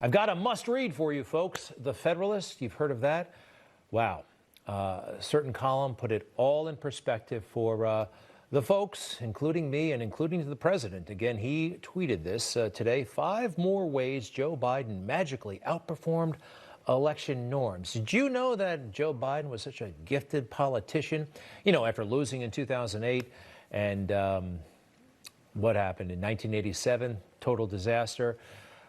I've got a must-read for you, folks. The Federalist, you've heard of that? Wow. A certain column put it all in perspective for the folks, including me and including the president. Again, he tweeted this today. 5 more ways Joe Biden magically outperformed election norms. Did you know that Joe Biden was such a gifted politician? You know, after losing in 2008 and what happened in 1987, total disaster.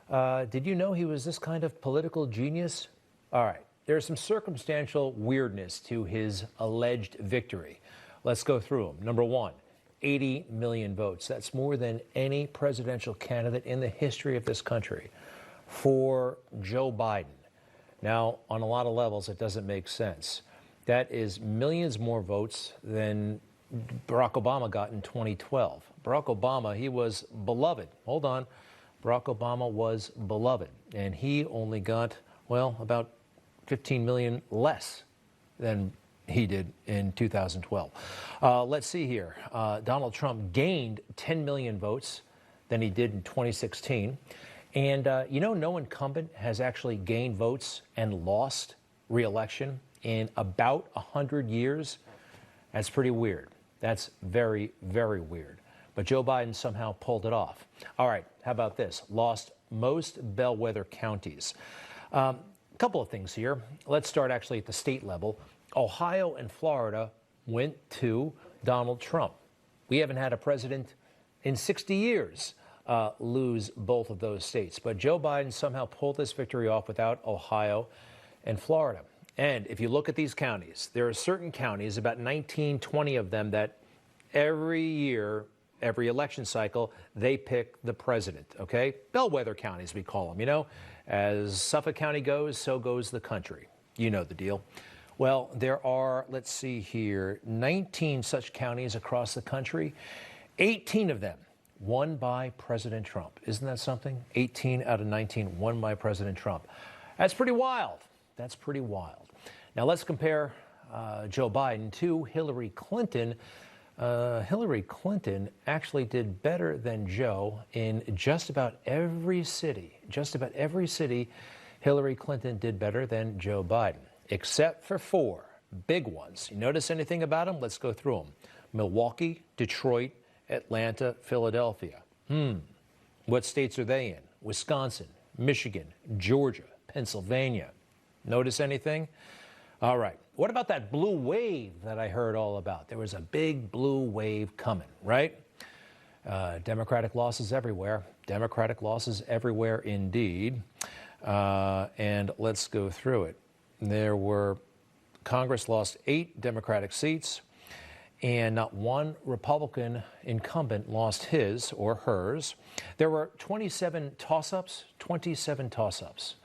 Did you know he was this kind of political genius? All right, there's some circumstantial weirdness to his alleged victory. Let's go through them. Number one, 80 million votes. That's more than any presidential candidate in the history of this country for Joe Biden. Now, on a lot of levels, it doesn't make sense. That is millions more votes than Barack Obama got in 2012. Barack Obama, he was beloved. Hold on. Barack Obama was beloved, and he only got, well, about 15 million less than he did in 2012. Let's see here. Donald Trump gained 10 million votes than he did in 2016. And you know, no incumbent has actually gained votes and lost re-election in about 100 years. That's pretty weird. That's very, very weird. But Joe Biden somehow pulled it off. All right, how about this? Lost most bellwether counties. A couple of things here. Let's start actually at the state level. Ohio and Florida went to Donald Trump. We haven't had a president in 60 years lose both of those states. But Joe Biden somehow pulled this victory off without Ohio and Florida. And if you look at these counties, there are certain counties, about 19, 20 of them, that every year, every election cycle, they pick the president, okay? Bellwether counties, we call them, you know? As Suffolk County goes, so goes the country. You know the deal. Well, there are, let's see here, 19 such counties across the country, 18 of them won by President Trump. Isn't that something? 18 out of 19 won by President Trump. That's pretty wild. That's pretty wild. Now let's compare Joe Biden to Hillary Clinton. Hillary Clinton actually did better than Joe in just about every city. Just about every city, Hillary Clinton did better than Joe Biden, except for 4 big ones. You notice anything about them? Let's go through them. Milwaukee, Detroit, Atlanta, Philadelphia. What states are they in? Wisconsin, Michigan, Georgia, Pennsylvania. Notice anything? All right. What about that blue wave that I heard all about? There was a big blue wave coming, right? Democratic losses everywhere. Democratic losses everywhere indeed. And let's go through it. Congress lost 8 Democratic seats, and not one Republican incumbent lost his or hers. There were 27 toss-ups, 27 toss-ups.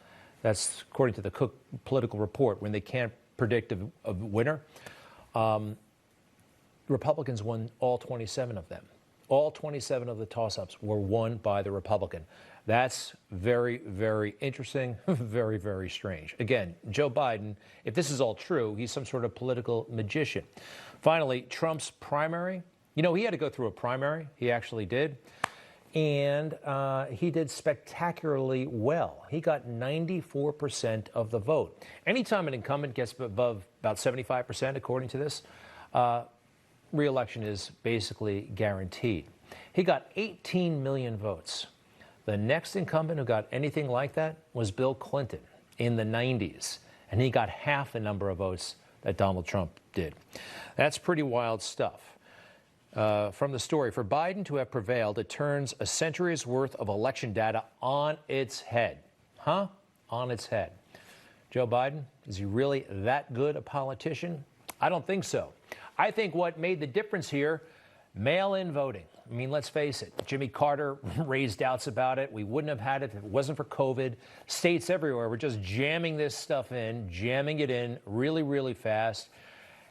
That's according to the Cook Political Report, when they can't predict a winner. Republicans won all 27 of them. All 27 of the toss-ups were won by the Republican. That's very, very interesting, very, very strange. Again, Joe Biden, if this is all true, he's some sort of political magician. Finally, Trump's primary. You know, he had to go through a primary. He actually did. And he did spectacularly well. He got 94% of the vote. Anytime an incumbent gets above about 75%, according to this, re-election is basically guaranteed. He got 18 million votes. The next incumbent who got anything like that was Bill Clinton in the 90s, and he got half the number of votes that Donald Trump did. That's pretty wild stuff. From the story, for Biden to have prevailed, it turns a century's worth of election data on its head. Huh? On its head. Joe Biden, is he really that good a politician? I don't think so. I think what made the difference here, mail-in voting. I mean, let's face it, Jimmy Carter raised doubts about it. We wouldn't have had it if it wasn't for COVID. States everywhere were just jamming this stuff in, jamming it in really, really fast.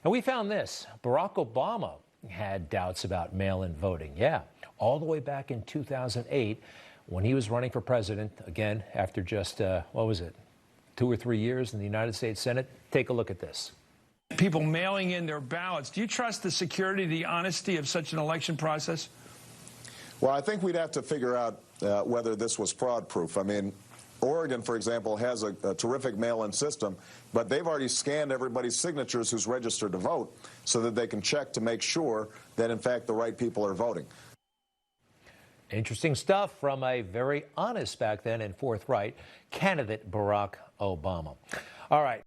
And we found this. Barack Obama had doubts about mail-in voting. Yeah, all the way back in 2008 when he was running for president, again, after just, 2 or 3 years in the United States Senate. Take a look at this. People mailing in their ballots. Do you trust the security, the honesty of such an election process? Well, I think we'd have to figure out whether this was fraud-proof. I mean, Oregon, for example, has a terrific mail-in system, but they've already scanned everybody's signatures who's registered to vote so that they can check to make sure that, in fact, the right people are voting. Interesting stuff from a very honest back then and forthright candidate, Barack Obama. All right.